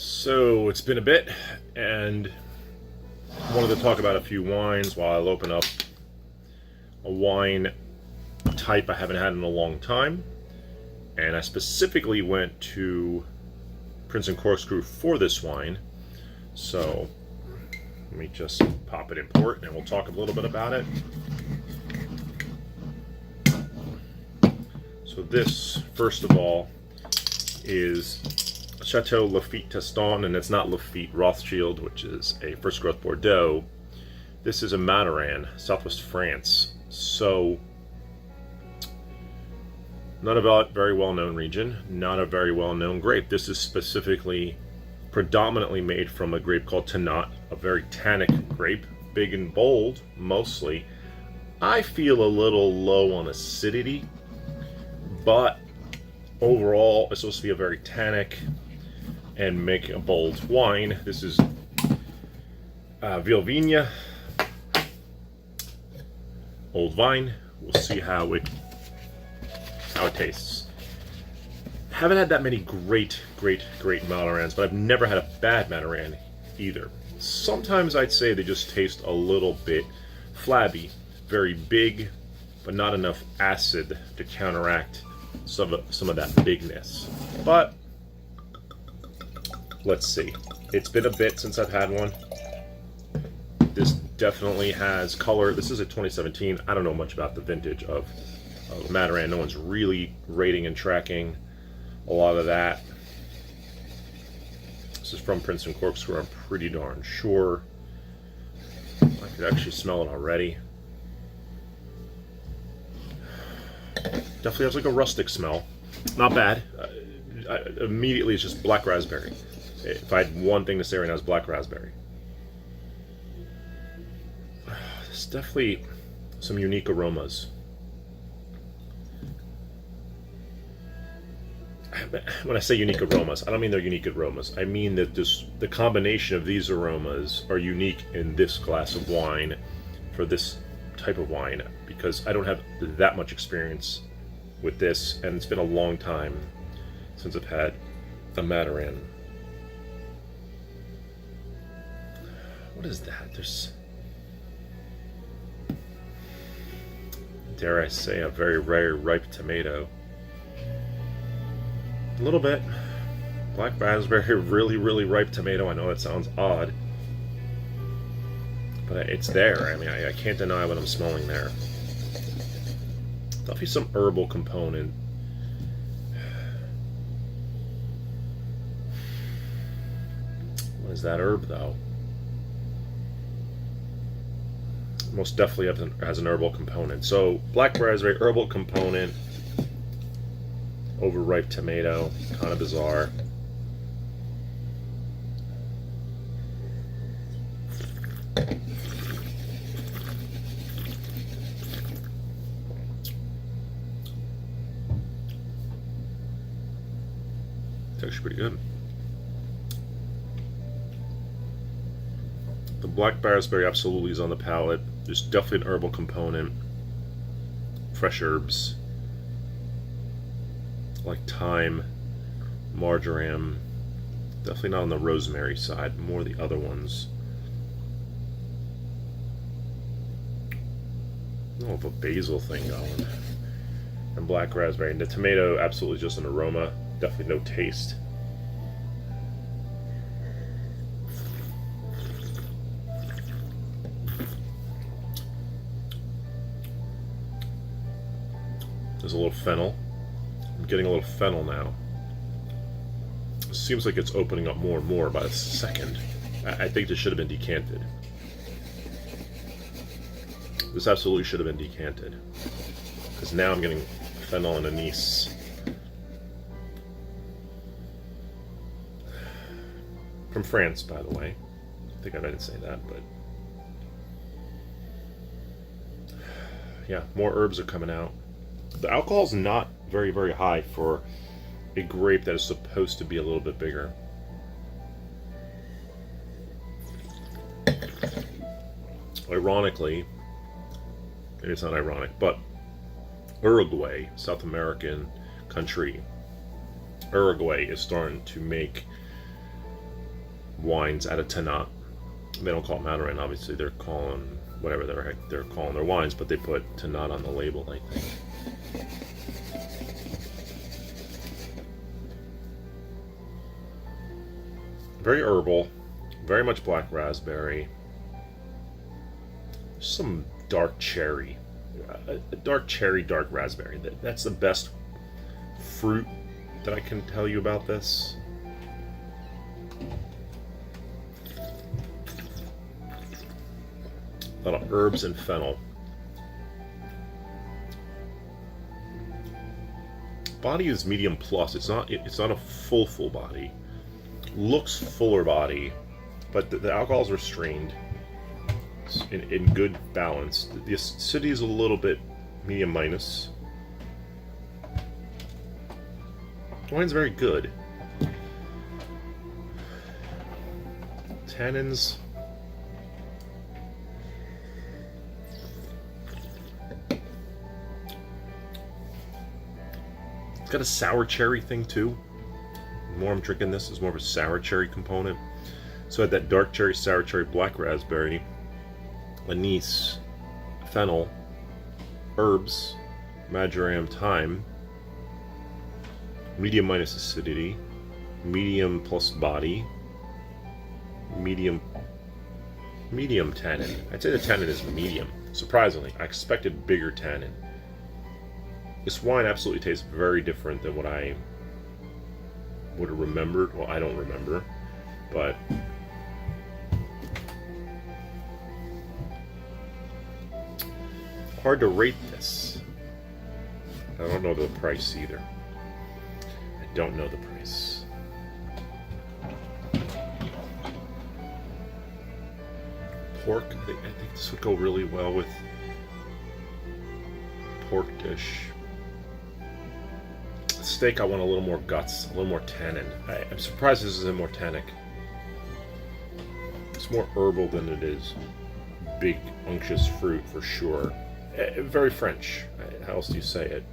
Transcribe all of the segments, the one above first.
So it's been a bit, and I wanted to talk about a few wines while I'll open up a wine type I haven't had in a long time. And I specifically went to Prince and Corkscrew for this wine. So let me just pop it in port and we'll talk a little bit about it. So this, first of all, is Chateau Lafite Teston, and it's not Lafite Rothschild, which is a first growth Bordeaux. This is a Madiran, southwest France. So not a very well-known region, not a very well-known grape. This is specifically predominantly made from a grape called Tannat, a very tannic grape, big and bold mostly. I feel a little low on acidity, but overall it's supposed to be a very tannic and make a bold wine. This is Vieille old vine. We'll see how it tastes. Haven't had that many great Madirans, but I've never had a bad Madiran either. Sometimes I'd say they just taste a little bit flabby, very big, but not enough acid to counteract some of that bigness. But let's see. It's been a bit since I've had one. This definitely has color. This is a 2017. I don't know much about the vintage of Madiran. No one's really rating and tracking a lot of that. This is from Prince and Corkscrew, I'm pretty darn sure. I could actually smell it already. Definitely has like a rustic smell. Not bad. Immediately it's just black raspberry. If I had one thing to say right now, it's black raspberry. There's definitely some unique aromas. When I say unique aromas, I don't mean they're unique aromas. I mean that the combination of these aromas are unique in this glass of wine for this type of wine, because I don't have that much experience with this, and it's been a long time since I've had a Madiran. What is that? There's, dare I say, a very rare ripe tomato. A little bit. Black raspberry, really ripe tomato. I know that sounds odd, but it's there. I mean, I can't deny what I'm smelling there. Definitely some herbal component. What is that herb, though? Most definitely has an herbal component. So, black raspberry, herbal component, overripe tomato, kind of bizarre. It's actually pretty good. The black raspberry absolutely is on the palate. There's definitely an herbal component. Fresh herbs like thyme, marjoram. Definitely not on the rosemary side, more the other ones. Oh, a basil thing going. And black raspberry. And the tomato, absolutely just an aroma. Definitely no taste. There's a little fennel. I'm getting a little fennel now. It seems like it's opening up more and more by the second. I think this should have been decanted. This absolutely should have been decanted, because now I'm getting fennel and anise. From France, by the way. I think I didn't say that, but yeah, more herbs are coming out. The alcohol's not very high for a grape that is supposed to be a little bit bigger. Ironically, maybe it's not ironic, but Uruguay, South American country, Uruguay is starting to make wines out of Tannat. They don't call it Madiran, obviously. They're calling whatever they're calling their wines, but they put Tannat on the label, I think. Very herbal, very much black raspberry. Some dark cherry, a dark cherry, dark raspberry. That's the best fruit that I can tell you about this. A lot of herbs and fennel. Body is medium plus. It's not a full body. Looks fuller body, but the alcohol is restrained. It's in good balance. The acidity is a little bit medium minus. The wine's very good. Tannins. It's got a sour cherry thing too. The more I'm drinking this, is more of a sour cherry component. So I had that dark cherry, sour cherry, black raspberry, anise, fennel, herbs, marjoram, thyme, medium minus acidity, medium plus body, medium tannin. I'd say the tannin is medium. Surprisingly, I expected bigger tannin. This wine absolutely tastes very different than what I would have remembered. Well, I don't remember, but hard to rate this. I don't know the price either. I don't know the price. Pork, I think this would go really well with pork dish. Steak, I want a little more guts, a little more tannin. I'm surprised this isn't more tannic. It's more herbal than it is big, unctuous fruit for sure. Very French. How else do you say it?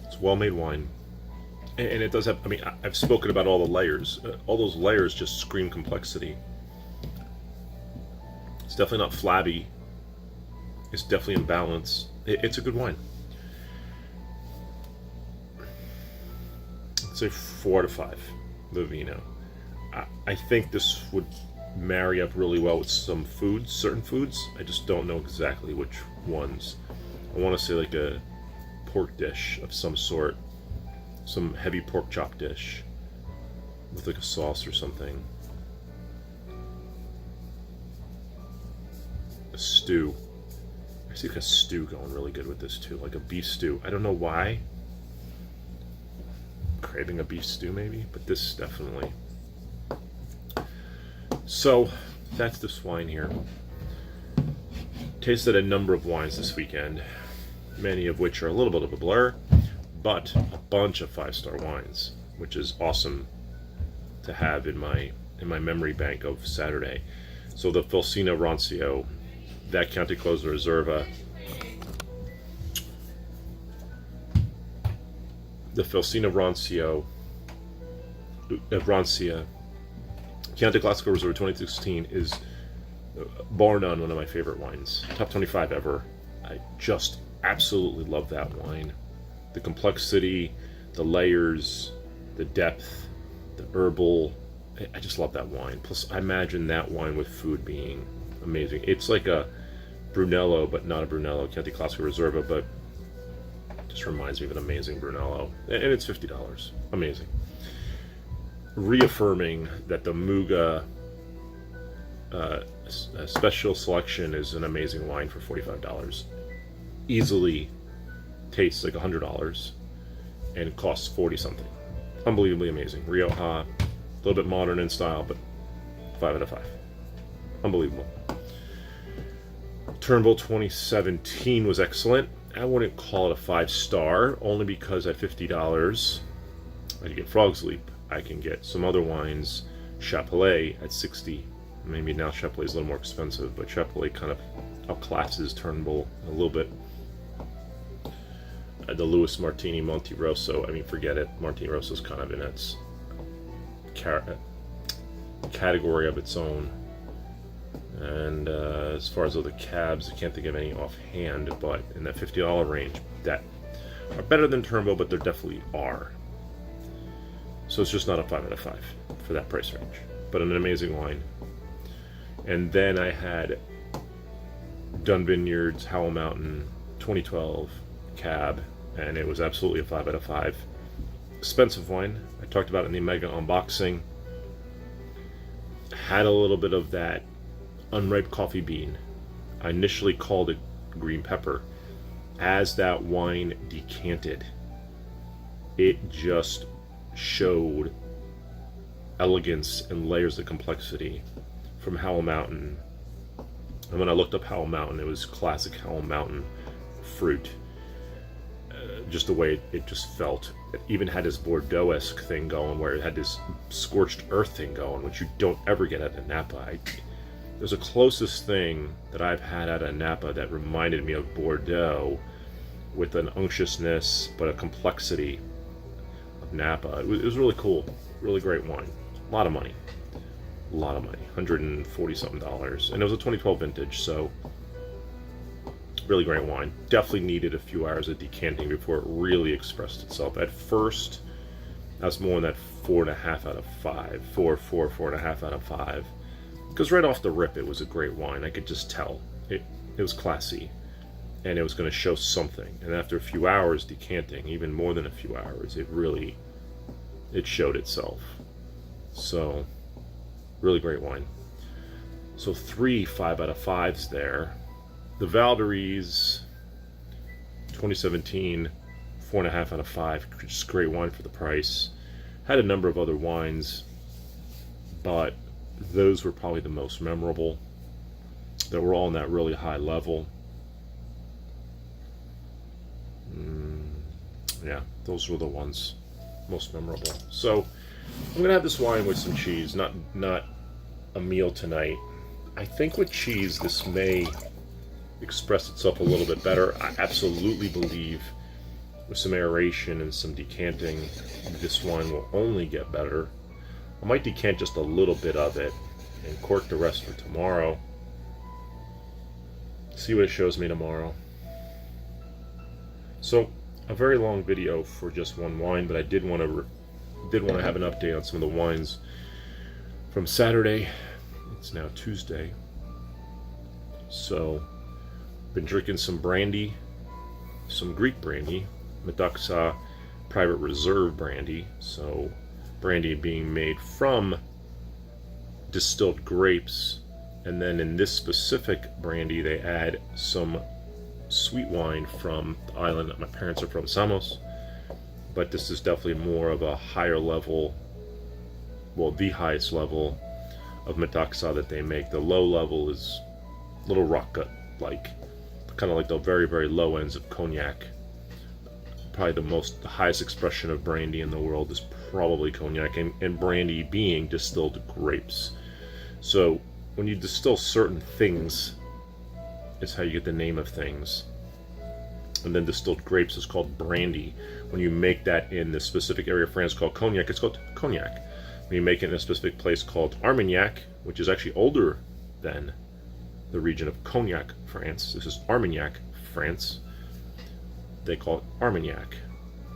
It's well-made wine. And it does have, I mean, I've spoken about all the layers. All those layers just scream complexity. It's definitely not flabby. It's definitely in balance. It's a good wine. I'd say 4 out of 5, the vino. I think this would marry up really well with some foods, certain foods. I just don't know exactly which ones. I want to say like a pork dish of some sort. Some heavy pork chop dish with like a sauce or something. A stew. I see like a stew going really good with this too, like a beef stew. I don't know why. Craving a beef stew maybe, but this definitely. So that's this wine here. Tasted a number of wines this weekend, many of which are a little bit of a blur, but a bunch of 5-star wines, which is awesome to have in my memory bank of Saturday. So the Felsina Roncio, that Chianti Clauso Reserva, the Felsina Roncio, Rancia, Chianti Classico Reserva 2016 is bar none one of my favorite wines. Top 25 ever. I just absolutely love that wine. The complexity, the layers, the depth, the herbal. I just love that wine. Plus, I imagine that wine with food being amazing. It's like a Brunello, but not a Brunello. Chianti Classico Reserva, but just reminds me of an amazing Brunello. And it's $50. Amazing. Reaffirming that the Muga special selection is an amazing wine for $45. Easily tastes like $100 and costs 40 something. Unbelievably amazing. Rioja, a little bit modern in style, but 5 out of 5. Unbelievable. Turnbull 2017 was excellent. I wouldn't call it a 5-star, only because at $50 I can get Frog's Leap. I can get some other wines, Chapelet at $60. Maybe now Chapelet is a little more expensive, but Chapelet kind of outclasses Turnbull a little bit. The Lewis Martini Monte Rosso, I mean, forget it. Martini Rosso's kind of in its category of its own. And as far as other cabs, I can't think of any offhand, but in that $50 range that are better than Turnbull, but there definitely are. So it's just not a 5 out of 5 for that price range, but an amazing wine. And then I had Dun Vineyards Howell Mountain 2012 cab, and it was absolutely a 5 out of 5. Expensive wine. I talked about it in the Mega unboxing. Had a little bit of that unripe coffee bean. I initially called it green pepper. As that wine decanted, it just showed elegance and layers of complexity from Howell Mountain. And when I looked up Howell Mountain, it was classic Howell Mountain fruit. Just the way it just felt. It even had this Bordeaux-esque thing going, where it had this scorched earth thing going, which you don't ever get at a Napa. It was the closest thing that I've had at a Napa that reminded me of Bordeaux, with an unctuousness but a complexity of Napa. It was really cool. Really great wine. A lot of money. $140 something. And it was a 2012 vintage, so really great wine. Definitely needed a few hours of decanting before it really expressed itself. At first, I was more in that 4.5 out of 5. 4.5 out of 5. Because right off the rip, it was a great wine. I could just tell. It was classy. And it was going to show something. And after a few hours decanting, even more than a few hours, it showed itself. So, really great wine. So 3 5 out of 5s there. The Valderies 2017, 4.5 out of 5. Just great wine for the price. Had a number of other wines, but those were probably the most memorable. That were all on that really high level. Yeah, those were the ones most memorable. So I'm gonna have this wine with some cheese, not a meal tonight. I think with cheese this may express itself a little bit better. I absolutely believe with some aeration and some decanting, this wine will only get better. I might decant just a little bit of it and cork the rest for tomorrow. See what it shows me tomorrow. So a very long video for just one wine, but I did want to have an update on some of the wines from Saturday. It's now Tuesday. So been drinking some brandy, some Greek brandy, Madiran Private Reserve brandy. So brandy being made from distilled grapes, and then in this specific brandy they add some sweet wine from the island that my parents are from, Samos. But this is definitely more of a higher level, well, the highest level of Madiran that they make. The low level is a little rock gut like, kind of like the very, very low ends of cognac. Probably the highest expression of brandy in the world is probably cognac, and brandy being distilled grapes. So when you distill certain things, it's how you get the name of things. And then distilled grapes is called brandy. When you make that in the specific area of France called cognac, it's called cognac. When you make it in a specific place called Armagnac, which is actually older than the region of Cognac, France. This is Armagnac, France. They call it Armagnac.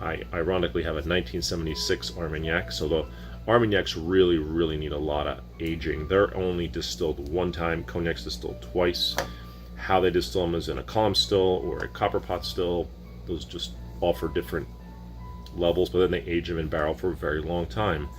I ironically have a 1976 Armagnac, so the Armagnacs really, really need a lot of aging. They're only distilled one time. Cognac's distilled twice. How they distill them is in a column still or a copper pot still. Those just offer different levels, but then they age them in barrel for a very long time.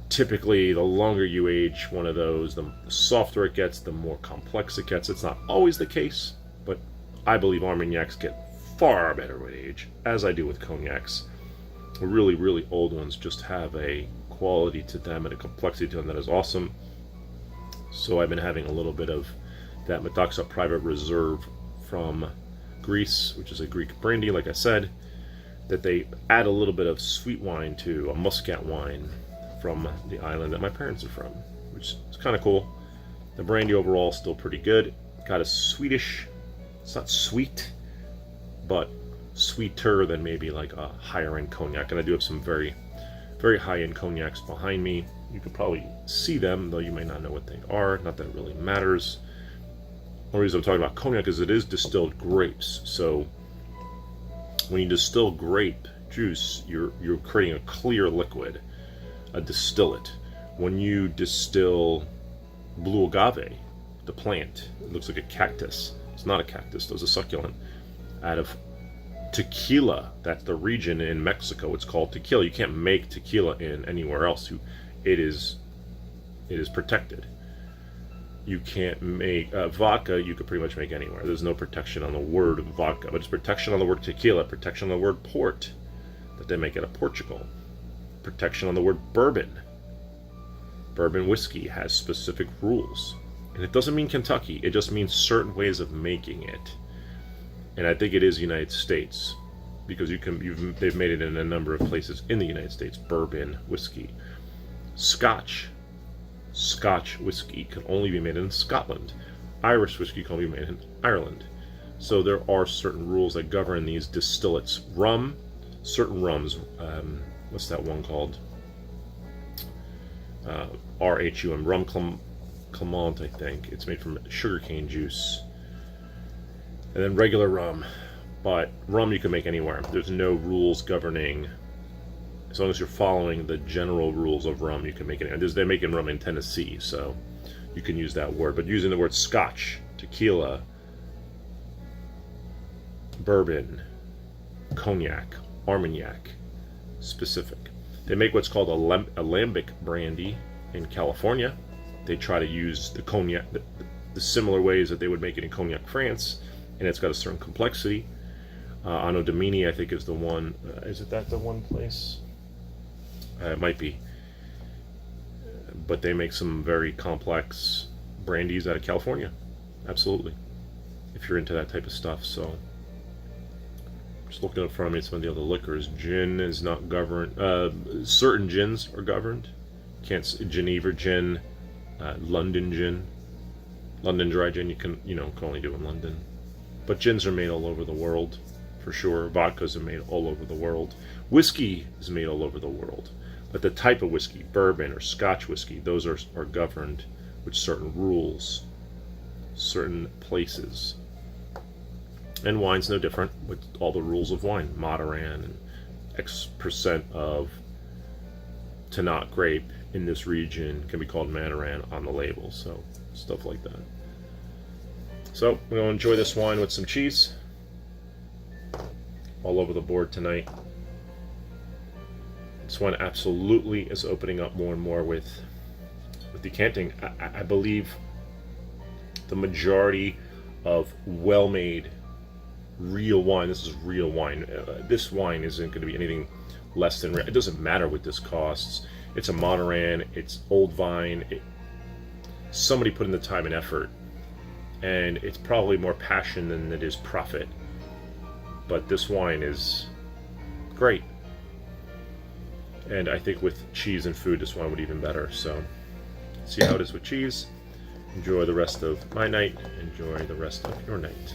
Typically, the longer you age one of those, the softer it gets, the more complex it gets. It's not always the case, but I believe Armagnacs get far better with age, as I do with cognacs. The really, really old ones just have a quality to them and a complexity to them that is awesome. So I've been having a little bit of that Madiran Private Reserve from Greece, which is a Greek brandy, like I said, that they add a little bit of sweet wine to, a muscat wine from the island that my parents are from, which is kind of cool. The brandy overall is still pretty good. got a sweetish, it's not sweet, but sweeter than maybe like a higher end cognac. And I do have some very, very high end cognacs behind me. You could probably see them, though you may not know what they are. Not that it really matters. The reason I'm talking about cognac is it is distilled grapes. So when you distill grape juice, you're creating a clear liquid, a distillate. When you distill blue agave, the plant, it looks like a cactus. It's not a cactus, it's a succulent. Out of tequila, that's the region in Mexico, it's called tequila. You can't make tequila in anywhere else. It is protected. You can't make vodka. You could pretty much make anywhere. There's no protection on the word vodka, but it's protection on the word tequila, protection on the word port that they make out of Portugal, protection on the word bourbon. Bourbon whiskey has specific rules, and it doesn't mean Kentucky. It just means certain ways of making it. And I think it is United States, because they've made it in a number of places in the United States. Bourbon whiskey. Scotch whiskey can only be made in Scotland. Irish whiskey can only be made in Ireland. So there are certain rules that govern these distillates. Rum, certain rums, what's that one called? RHUM, rum Clement, I think. It's made from sugarcane juice. And then regular rum. But rum you can make anywhere. There's no rules governing. As long as you're following the general rules of rum, you can make it. They're making rum in Tennessee, so you can use that word. But using the word Scotch, tequila, bourbon, cognac, Armagnac, specific. They make what's called a lambic brandy in California. They try to use the cognac, the similar ways that they would make it in Cognac, France, and it's got a certain complexity. Anno Domini, I think, is the one. Is it that the one place? It might be. But they make some very complex brandies out of California. Absolutely. If you're into that type of stuff. So, just looking up front of me at some of the other liquors. Gin is not governed. Certain gins are governed. Geneva gin, London gin, London dry gin. You can only do in London. But gins are made all over the world, for sure. Vodkas are made all over the world. Whiskey is made all over the world. But the type of whiskey, bourbon or Scotch whiskey, those are governed with certain rules, certain places. And wine's no different with all the rules of wine. Madiran and X% of Tannat grape in this region can be called Madiran on the label. So stuff like that. So we're going to enjoy this wine with some cheese. All over the board tonight. This one absolutely is opening up more and more with decanting. I believe the majority of well-made real wine, this is real wine, this wine isn't going to be anything less than real. It doesn't matter what this costs. It's a Madiran, it's old vine, somebody put in the time and effort, and it's probably more passion than it is profit. But this wine is great. And I think with cheese and food, this wine would even better. So, see how it is with cheese. Enjoy the rest of my night. Enjoy the rest of your night.